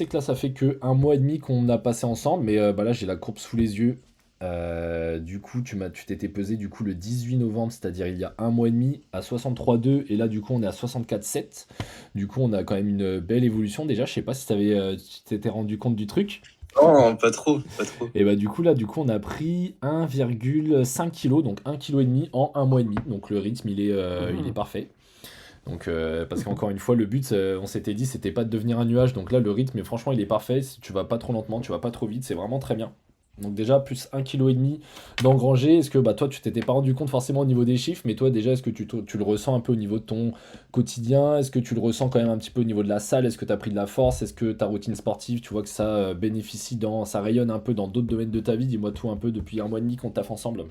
sais que là, ça fait que un mois et demi qu'on a passé ensemble, mais bah là, j'ai la courbe sous les yeux. Du coup, tu t'étais pesé du coup le 18 novembre, c'est-à-dire il y a un mois et demi, à 63,2, et là, du coup, on est à 64,7. Du coup, on a quand même une belle évolution déjà. Je sais pas si tu t'étais rendu compte du truc. Non, pas trop, pas trop. Et bah du coup, là, du coup, on a pris 1,5 kg, donc 1,5 kg en un mois et demi. Donc le rythme, il est Mhm. parfait. Donc, parce qu'encore une fois, le but, on s'était dit, c'était pas de devenir un nuage. Donc là, le rythme, franchement, il est parfait. Si tu vas pas trop lentement, tu vas pas trop vite, c'est vraiment très bien. Donc déjà, plus 1,5 kg d'engranger. Est-ce que bah, toi, tu t'étais pas rendu compte forcément au niveau des chiffres, mais toi, déjà, est-ce que tu le ressens un peu au niveau de ton quotidien? Est-ce que tu le ressens quand même un petit peu au niveau de la salle? Est-ce que tu as pris de la force? Est-ce que ta routine sportive, tu vois que ça bénéficie ça rayonne un peu dans d'autres domaines de ta vie? Dis-moi tout un peu depuis un mois et demi qu'on taffe ensemble.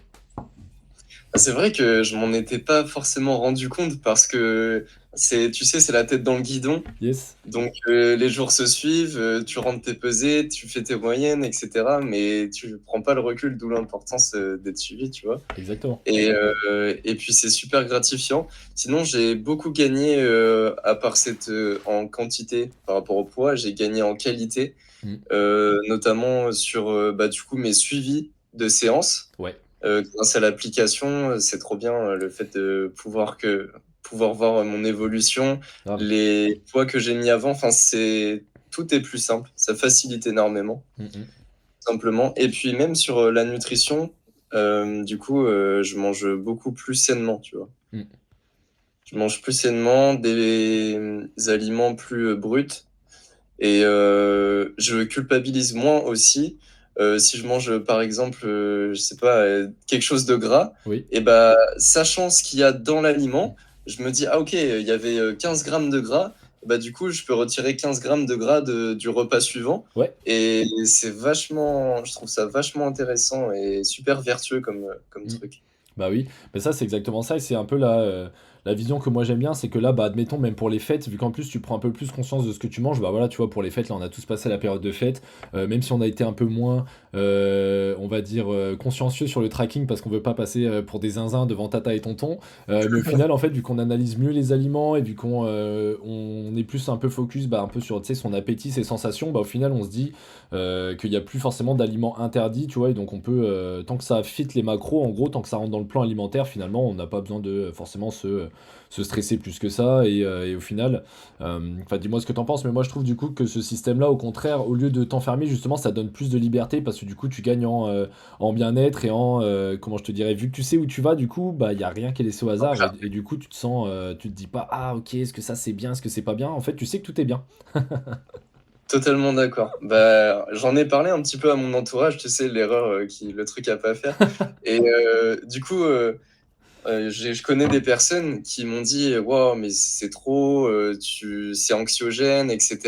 Ah, c'est vrai que je m'en étais pas forcément rendu compte parce que tu sais, c'est la tête dans le guidon. Yes, Donc les jours se suivent, tu rentres tes pesées, tu fais tes moyennes, etc. Mais tu prends pas le recul, d'où l'importance d'être suivi, tu vois. exactement. Et puis c'est super gratifiant. Sinon, j'ai beaucoup gagné, à part en quantité par rapport au poids, j'ai gagné en qualité, Mm. notamment sur bah, du coup mes suivis de séances. Ouais. Grâce à l'application, c'est trop bien le fait de pouvoir voir mon évolution, Grave. les poids que j'ai mis avant. Enfin, tout est plus simple. Ça facilite énormément, Mm, mm, simplement. Et puis même sur la nutrition, du coup, je mange beaucoup plus sainement, tu vois. mm. Je mange plus sainement, des aliments plus bruts. Et je culpabilise moins aussi si je mange, par exemple, je sais pas, quelque chose de gras. Oui. Et bah, sachant ce qu'il y a dans l'aliment, je me dis, ah ok, il y avait 15 grammes de gras. Bah, du coup, je peux retirer 15 grammes de gras du repas suivant. Ouais. Et je trouve ça vachement intéressant et super vertueux comme Mm. truc. Bah oui, mais ça c'est exactement ça et c'est un peu la vision que moi j'aime bien, c'est que là, bah admettons même pour les fêtes, vu qu'en plus tu prends un peu plus conscience de ce que tu manges, bah voilà, tu vois, pour les fêtes, là on a tous passé la période de fête, même si on a été un peu moins, on va dire, consciencieux sur le tracking parce qu'on veut pas passer pour des zinzins devant tata et tonton, mais au final, en fait, vu qu'on analyse mieux les aliments et vu qu'on est plus un peu focus, bah, un peu sur, tu sais, son appétit, ses sensations, bah au final on se dit qu'il n'y a plus forcément d'aliments interdits, tu vois, et donc on peut, tant que ça fit les macros, en gros, tant que ça rentre dans le plan alimentaire, finalement, on n'a pas besoin de forcément se stresser plus que ça, et au final, enfin, dis-moi ce que t'en penses, mais moi je trouve du coup que ce système-là, au contraire, au lieu de t'enfermer, justement, ça donne plus de liberté, parce que du coup, tu gagnes en bien-être et comment je te dirais, vu que tu sais où tu vas, du coup, bah, il n'y a rien qui est laissé au hasard, et du coup, tu te sens, tu te dis pas, ah, ok, est-ce que ça c'est bien, est-ce que c'est pas bien, en fait, tu sais que tout est bien. Totalement d'accord. Bah, j'en ai parlé un petit peu à mon entourage, tu sais, l'erreur, le truc à pas faire. Et du coup, je connais des personnes qui m'ont dit, wow, mais c'est trop, c'est anxiogène, etc.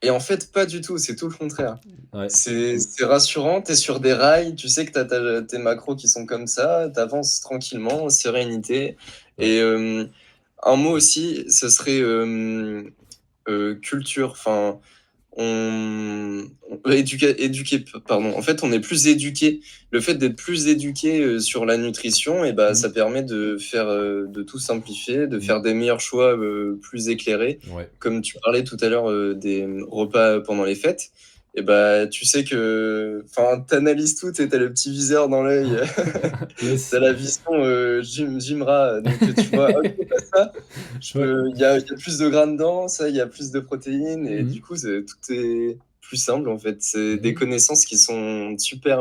Et en fait, pas du tout, c'est tout le contraire. Ouais. C'est rassurant, t'es sur des rails, tu sais que tes macros qui sont comme ça, t'avances tranquillement, sérénité. Ouais. Et un mot aussi, ce serait culture. Enfin, éduqué, pardon. En fait, on est plus éduqué. Le fait d'être plus éduqué sur la nutrition, et bah, Mm. ça permet de tout simplifier, de Mm. faire des meilleurs choix plus éclairés. Ouais. Comme tu parlais tout à l'heure des repas pendant les fêtes, et bah, tu sais que, enfin, t'analyses tout et t'as le petit viseur dans l'œil. T'as Yes. la vision Jimra, donc tu vois, ok, bah ça, Ouais. il y a plus de gras dedans, ça, il y a plus de protéines, et Mhm. du coup, tout est plus simple en fait. C'est des Mhm. connaissances qui sont super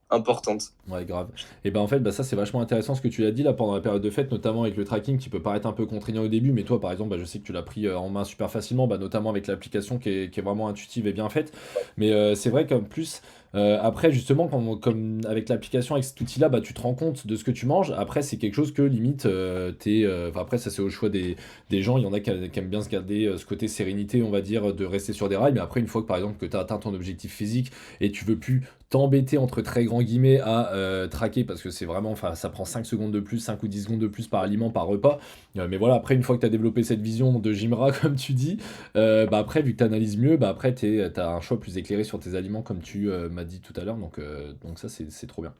importantes. Ouais, grave. Et ben en fait, bah, ça c'est vachement intéressant ce que tu as dit là pendant la période de fête, notamment avec le tracking qui peut paraître un peu contraignant au début, mais toi par exemple, bah, je sais que tu l'as pris en main super facilement, bah, notamment avec l'application qui est vraiment intuitive et bien faite. Mais c'est vrai qu'en plus, après justement, comme avec l'application, avec cet outil-là, bah, tu te rends compte de ce que tu manges. Après, c'est quelque chose que limite, enfin, après, ça c'est au choix des gens. Il y en a qui aiment bien se garder ce côté sérénité, on va dire, de rester sur des rails. Mais après, une fois que par exemple que tu as atteint ton objectif physique et tu veux plus t'embêter entre très grands guillemets à traquer parce que c'est vraiment, enfin, ça prend 5 secondes de plus, 5 ou 10 secondes de plus par aliment, par repas. Mais voilà, après, une fois que tu as développé cette vision de Jimra, comme tu dis, bah après, vu que tu analyses mieux, bah après, tu as un choix plus éclairé sur tes aliments, comme tu m'as dit tout à l'heure. Donc ça, c'est trop bien.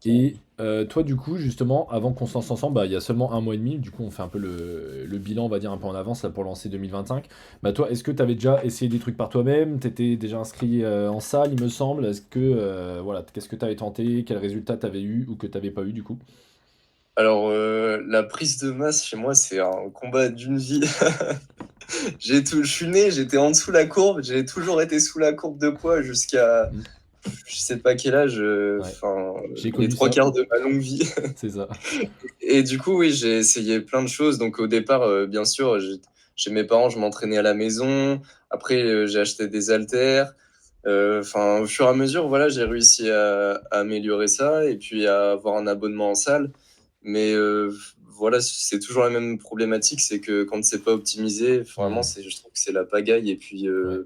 Et toi, du coup, justement, avant qu'on se lance ensemble, bah, il y a seulement un mois et demi, du coup, on fait un peu le bilan, on va dire, un peu en avance là, pour lancer 2025. Bah, toi, est-ce que tu avais déjà essayé des trucs par toi-même? T'étais déjà inscrit en salle, il me semble. Est-ce que, voilà, qu'est-ce que tu avais tenté? Quels résultats tu avais eu ou que tu n'avais pas eu, du coup? Alors, la prise de masse chez moi, c'est un combat d'une vie. Je suis né, j'étais en dessous la courbe, j'ai toujours été sous la courbe de poids jusqu'à Mm. je sais pas quel âge, Ouais, enfin, j'ai les connu trois ça, quarts de ma longue vie. c'est ça. Et du coup, oui, j'ai essayé plein de choses. Donc, au départ, bien sûr, chez mes parents, je m'entraînais à la maison. Après, j'ai acheté des haltères. Enfin, au fur et à mesure, voilà, j'ai réussi à améliorer ça et puis à avoir un abonnement en salle. Mais voilà, c'est toujours la même problématique, c'est que quand c'est pas optimisé, vraiment, Mm. je trouve que c'est la pagaille et puis Ouais.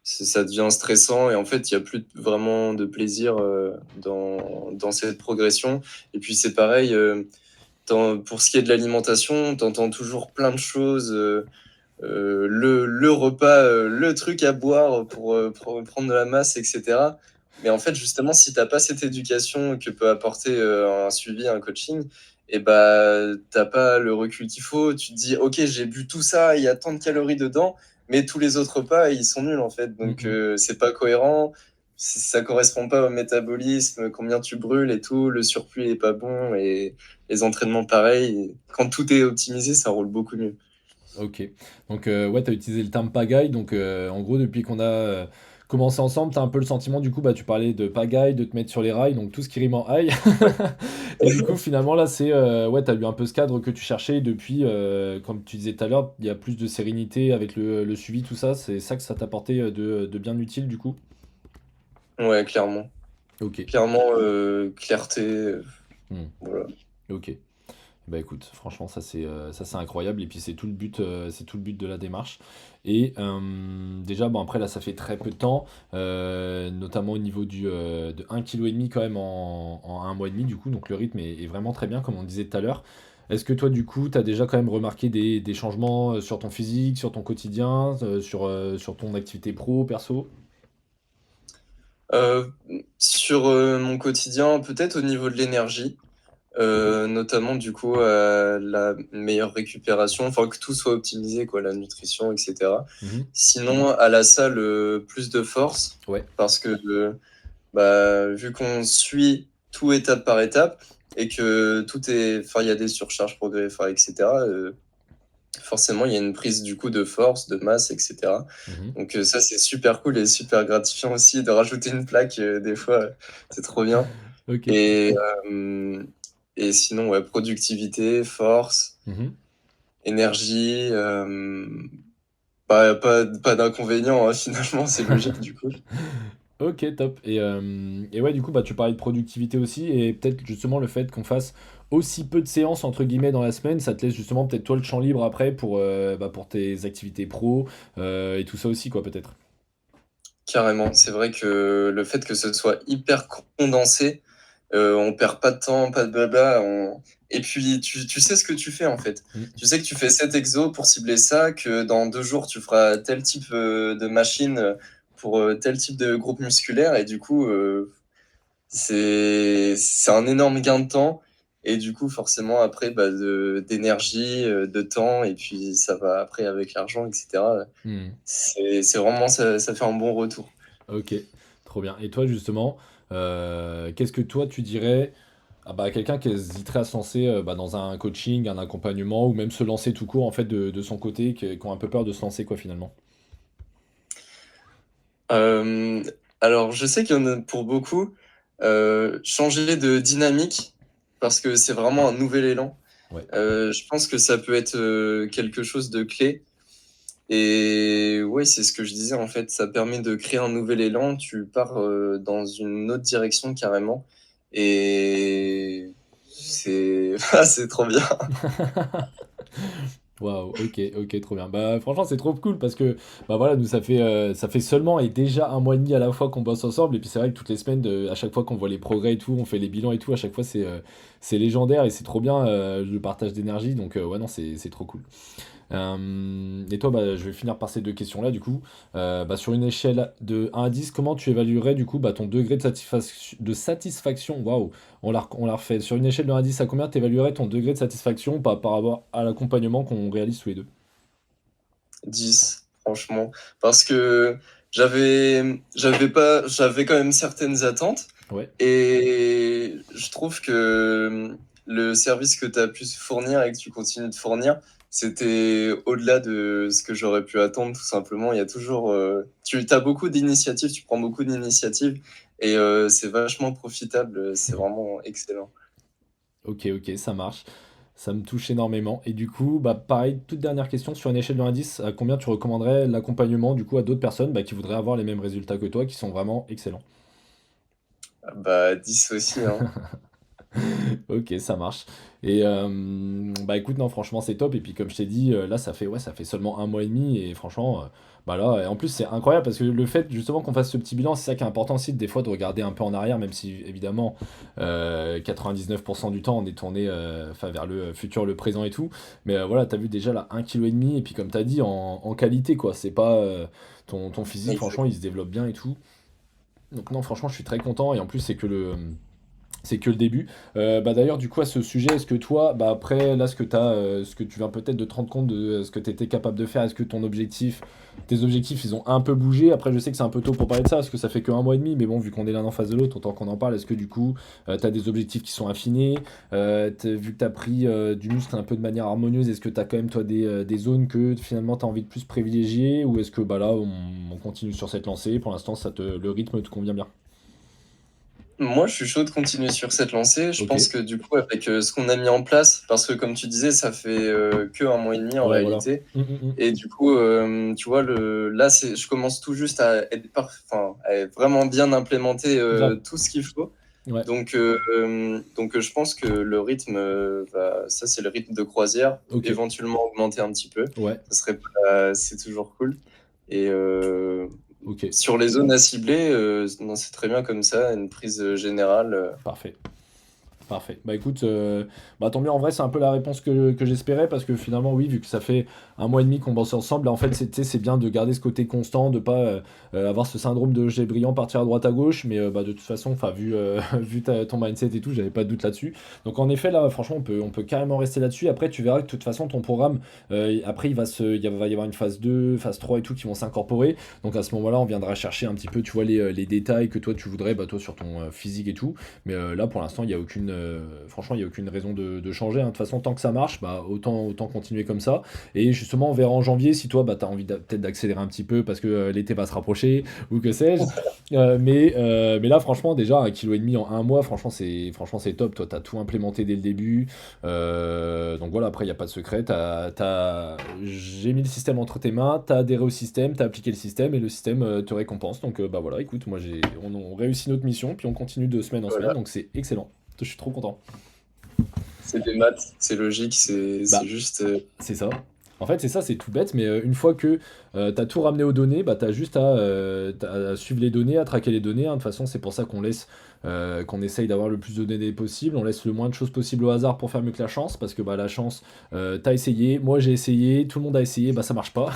ça devient stressant et en fait, il y a plus vraiment de plaisir dans cette progression. Et puis c'est pareil, pour ce qui est de l'alimentation, t'entends toujours plein de choses. Le repas, le truc à boire pour prendre de la masse, etc. Mais en fait, justement, si t'as pas cette éducation que peut apporter un suivi, un coaching, et bah t'as pas le recul qu'il faut. Tu te dis, ok, j'ai bu tout ça, il y a tant de calories dedans, mais tous les autres repas, ils sont nuls en fait. Mm, Donc mm. c'est pas cohérent. Ça correspond pas au métabolisme, combien tu brûles et tout. Le surplus est pas bon et les entraînements pareil. Et quand tout est optimisé, ça roule beaucoup mieux. Ok. Donc, ouais, tu as utilisé le terme pagaille. Donc, en gros, depuis qu'on a commencé ensemble, tu as un peu le sentiment, du coup, bah, tu parlais de pagaille, de te mettre sur les rails, donc tout ce qui rime en aille. Et du coup, finalement, là, c'est, ouais, tu as eu un peu ce cadre que tu cherchais. Et depuis, comme tu disais tout à l'heure, il y a plus de sérénité avec le suivi, tout ça. C'est ça que ça t'a apporté de bien utile, du coup. Ouais, clairement. Ok. Clairement, clarté, Hmm. voilà. Ok. Bah écoute, franchement, ça c'est incroyable et puis c'est tout le but de la démarche. Et déjà, bon après là, ça fait très peu de temps, notamment au niveau de 1,5 kg quand même en un mois et demi du coup, donc le rythme est vraiment très bien comme on disait tout à l'heure. Est-ce que toi du coup, tu as déjà quand même remarqué des changements sur ton physique, sur ton quotidien, sur ton activité pro, perso? Euh, sur mon quotidien, peut-être au niveau de l'énergie, Ok. notamment du coup la meilleure récupération, enfin que tout soit optimisé, quoi, la nutrition, etc. Mhm. Sinon, à la salle, plus de force, Ouais. parce que bah, vu qu'on suit tout étape par étape et que tout est, enfin, il y a des surcharges progrès, enfin, etc. Forcément, il y a une prise du coup de force, de masse, etc. Mhm. Donc ça, c'est super cool et super gratifiant aussi de rajouter une plaque des fois, c'est trop bien. Ok. Et, euh, et sinon, ouais, productivité, force, Mhm. énergie, pas d'inconvénients, hein, finalement, c'est logique du coup. Ok, top. Et ouais, du coup, bah, tu parlais de productivité aussi, et peut-être justement le fait qu'on fasse aussi peu de séances, entre guillemets, dans la semaine, ça te laisse justement peut-être toi le champ libre après pour tes activités pro et tout ça aussi, quoi, peut-être. Carrément, c'est vrai que le fait que ce soit hyper condensé, on perd pas de temps, pas de blabla. Et puis, tu sais ce que tu fais en fait. Mm. Tu sais que tu fais 7 exos pour cibler ça, que dans 2 jours, tu feras tel type de machine pour tel type de groupe musculaire. Et du coup, c'est un énorme gain de temps. Et du coup, forcément, après, bah, d'énergie, de temps, et puis ça va après avec l'argent, etc. Mm. C'est vraiment, ça fait un bon retour. Ok, trop bien. Et toi, justement, qu'est-ce que toi tu dirais à quelqu'un qui hésiterait à se lancer bah, dans un coaching, un accompagnement, ou même se lancer tout court en fait de son côté, qui ont un peu peur de se lancer, quoi, finalement? Euh, alors, je sais qu'il y en a pour beaucoup, changer de dynamique, parce que c'est vraiment un nouvel élan. Ouais. Je pense que ça peut être quelque chose de clé. Et ouais, c'est ce que je disais, en fait, ça permet de créer un nouvel élan, tu pars dans une autre direction carrément. Et c'est ah, c'est trop bien. Waouh, ok, ok, trop bien. Bah franchement c'est trop cool parce que bah voilà, nous ça fait seulement et déjà un mois et demi à la fois qu'on bosse ensemble et puis c'est vrai que toutes les semaines, à chaque fois qu'on voit les progrès et tout, on fait les bilans et tout, à chaque fois c'est légendaire et c'est trop bien le partage d'énergie donc ouais non c'est trop cool. Et toi, bah, je vais finir par ces deux questions-là, du coup. Bah, sur une échelle de 1 à 10, comment tu évaluerais, du coup, bah, ton degré de satisfaction? Waouh, on la refait. Sur une échelle de 1 à 10, à combien tu évaluerais ton degré de satisfaction par rapport à l'accompagnement qu'on réalise tous les deux? 10, franchement. Parce que j'avais quand même certaines attentes. Ouais. Et je trouve que le service que tu as pu fournir et que tu continues de fournir, c'était au-delà de ce que j'aurais pu attendre, tout simplement. Il y a toujours, tu as beaucoup d'initiatives, tu prends beaucoup d'initiatives et c'est vachement profitable, c'est vraiment excellent. Ok, ok, ça marche. Ça me touche énormément. Et du coup, bah, pareil, toute dernière question, sur une échelle de 1 à 10, à combien tu recommanderais l'accompagnement, du coup, à d'autres personnes bah, qui voudraient avoir les mêmes résultats que toi, qui sont vraiment excellents? Ah bah, 10 aussi, hein. Ok, ça marche. Et bah écoute, non, franchement, c'est top. Et puis, comme je t'ai dit, là, ça fait seulement un mois et demi. Et franchement, bah là, et en plus, c'est incroyable parce que le fait justement qu'on fasse ce petit bilan, c'est ça qui est important aussi, des fois, de regarder un peu en arrière, même si évidemment, 99% du temps, on est tourné enfin, vers le futur, le présent et tout. Mais voilà, t'as vu déjà là, 1,5 kg. Et puis, comme t'as dit, en qualité, quoi. C'est pas ton physique, franchement, il se développe bien et tout. Donc, non, franchement, je suis très content. Et en plus, c'est que le début. Bah d'ailleurs, du coup, à ce sujet, est-ce que toi, bah après, là, ce que tu viens peut-être de te rendre compte de ce que tu étais capable de faire, est-ce que tes objectifs, ils ont un peu bougé? Après, je sais que c'est un peu tôt pour parler de ça, parce que ça fait que un mois et demi, mais bon, vu qu'on est l'un en face de l'autre, autant qu'on en parle, est-ce que du coup, tu as des objectifs qui sont affinés? Vu que tu as pris du muscle un peu de manière harmonieuse, est-ce que tu as quand même, toi, des zones que finalement tu as envie de plus privilégier? Ou est-ce que bah là, on continue sur cette lancée? Pour l'instant, le rythme te convient bien. Moi, je suis chaud de continuer sur cette lancée. Je Ok. pense que du coup, avec ce qu'on a mis en place, parce que comme tu disais, ça fait que un mois et demi en Ouais, voilà. réalité. Mm. Et du coup, tu vois, là, je commence tout juste à enfin, à être vraiment bien implémenter Grave. tout ce qu'il faut. Ouais. Donc, je pense que le rythme, ça, c'est le rythme de croisière, Ok. éventuellement augmenter un petit peu. Ouais. C'est toujours cool. Et Ok. sur les zones à cibler, non, c'est très bien comme ça, une prise générale. Parfait. Parfait. Bah écoute, bah tant mieux. En vrai, c'est un peu la réponse que j'espérais parce que finalement, oui, vu que ça fait un mois et demi qu'on bosse ensemble, là, en fait, tu sais, c'est bien de garder ce côté constant, de pas avoir ce syndrome de jet brillant, partir à droite à gauche. Mais bah, de toute façon, enfin, vu, vu ton mindset et tout, j'avais pas de doute là-dessus. Donc en effet, là, franchement, on peut carrément rester là-dessus. Après, tu verras que de toute façon, ton programme, après, va y avoir une phase 2 phase 3 et tout qui vont s'incorporer. Donc à ce moment-là, on viendra chercher un petit peu, tu vois, les détails que toi, tu voudrais, bah, toi, sur ton physique et tout. Mais là, pour l'instant, il y a franchement, il y a aucune raison de changer, hein. De toute façon, tant que ça marche, bah, autant continuer comme ça. Et justement, on verra en janvier si toi, bah, tu as envie peut-être d'accélérer un petit peu parce que l'été va se rapprocher ou que sais-je. Mais là, franchement, déjà, 1,5 kg en un mois, franchement, c'est top. Toi, tu as tout implémenté dès le début. Donc voilà, après, il n'y a pas de secret. J'ai mis le système entre tes mains, tu as adhéré au système, tu as appliqué le système et le système te récompense. Donc bah voilà, écoute, moi, on réussit notre mission, puis on continue de semaine en semaine, Voilà, donc c'est excellent. Je suis trop content. c'est des maths, c'est logique, c'est Bah, juste. c'est ça. En fait, c'est ça, c'est tout bête, mais une fois que tu as tout ramené aux données, bah, tu as juste à suivre les données, à traquer les données, hein. De toute façon, c'est pour ça qu'on essaye d'avoir le plus de données possible. On laisse le moins de choses possible au hasard pour faire mieux que la chance, parce que bah, la chance, t'as essayé, moi j'ai essayé, tout le monde a essayé, bah ça marche pas.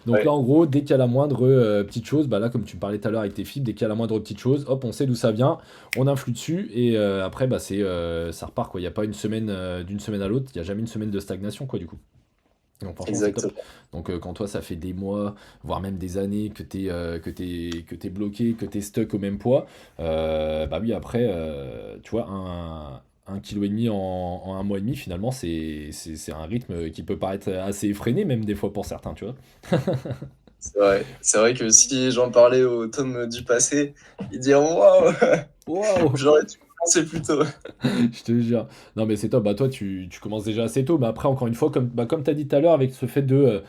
Donc là, Ouais, en gros, dès qu'il y a la moindre petite chose, bah là, comme tu me parlais tout à l'heure avec tes fibres, dès qu'il y a la moindre petite chose, hop, on sait d'où ça vient, on influe dessus, et après, bah, ça repart, quoi. Il n'y a pas une semaine d'une semaine à l'autre, il n'y a jamais une semaine de stagnation, quoi, du coup. Donc franchement, c'est top. exactement. Donc quand toi, ça fait des mois, voire même des années que t'es bloqué, que t'es stuck au même poids, bah oui, après, tu vois, un kilo et demi en un mois et demi, finalement, c'est un rythme qui peut paraître assez effréné, même des fois pour certains, tu vois. C'est vrai. C'est vrai que si j'en parlais au Tom du passé, il dirait waouh, Waouh! j'aurais dû commencer plus tôt. Je te jure. Non, mais c'est top. Bah, toi, tu commences déjà assez tôt. Mais après, encore une fois, comme tu as dit tout à l'heure, avec ce fait de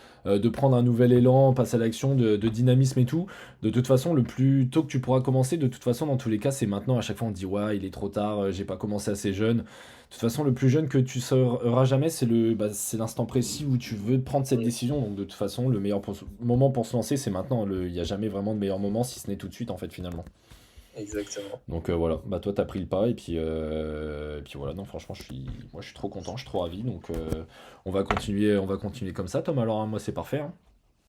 prendre un nouvel élan, passer à l'action, de dynamisme et tout, de toute façon, le plus tôt que tu pourras commencer, de toute façon, dans tous les cas, c'est maintenant. À chaque fois, on te dit, ouais, il est trop tard, j'ai pas commencé assez jeune. De toute façon, le plus jeune que tu seras jamais, c'est l'instant précis où tu veux prendre cette décision. Donc, de toute façon, le meilleur moment pour se lancer, c'est maintenant. Il n'y a jamais vraiment de meilleur moment, si ce n'est tout de suite, en fait, finalement. exactement. Donc voilà, bah toi t'as pris le pas et puis voilà, non franchement moi je suis trop content, je suis trop ravi, donc on va continuer comme ça Tom, alors hein, moi c'est parfait, hein.